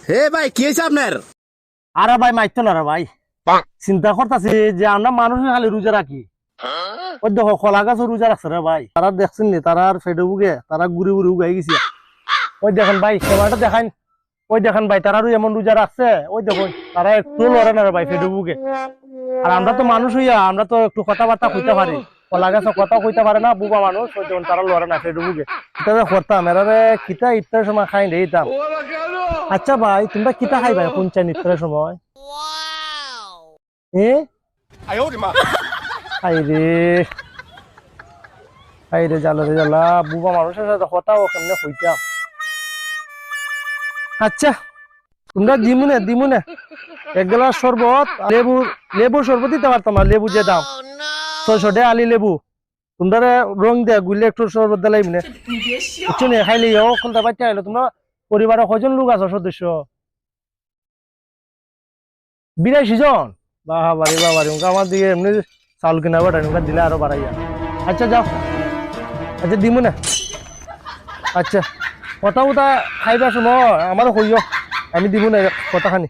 হে ভাই কি হয়েছে আপনার? আরে ভাই মাইতো না রে ভাই, চিন্তা করতেছি যে আমরা মানুষ খালি রোজা রাখি। ওই দেখো কলা গাছও রোজা রাখছে রে ভাই, তারা দেখছেন নি? তারা আর ফেটে উগে তারা ঘুরে ঘুরে উগাই গেছে। ওই দেখেন ভাই সেবাটা দেখান, ওই দেখেন ভাই তারারও এমন রোজা রাখছে। ওই দেখুন তারা একটু লড়ে না রে ভাই, ফেটে উগে। আর আমরা তো মানুষ হইয়া আমরা তো একটু কথাবার্তা কইতে পারি, কলা গাছে কথা কইতে পারে না, বুবা মানুষ। ওই দেখুন তারা লড়ে না, ফেটে উগে। এটা করতাম এরারে কিতা ইফতারের সময় খাই দিতাম। আচ্ছা ভাই তোমরা কিতা খাই ভাই কোন চাই ইফতারের সময়? আইরে আইরে জ্বালা রে জ্বালা, বুবা মানুষের সাথে কথাও কেমনে কইতাম। আচ্ছা তোমরা দিমুনে এক গ্লাস শরবত, লেবুর শরবত দিতে পারতাম না। লেবু যে দাম 600 টাকা আলি লেবু, তোমরা রং দেয়া গুলে একটু শরবত দিলাই মনে বুঝছো নি? খাইলে কোনটা বাচ্চা হইলো। তোমরা পরিবারে কয়জন লোক আছো সদস্য? 82 জন? বাবারে বাবারে, আমার দিকে এমনি চাউল কিনা বাটাই দিলে আরো বাড়াইয়া। আচ্ছা যাও, আচ্ছা দিমু না। আচ্ছা কথা খাইবার সময় আমারও কইও, আমি দিব না কথা খানি।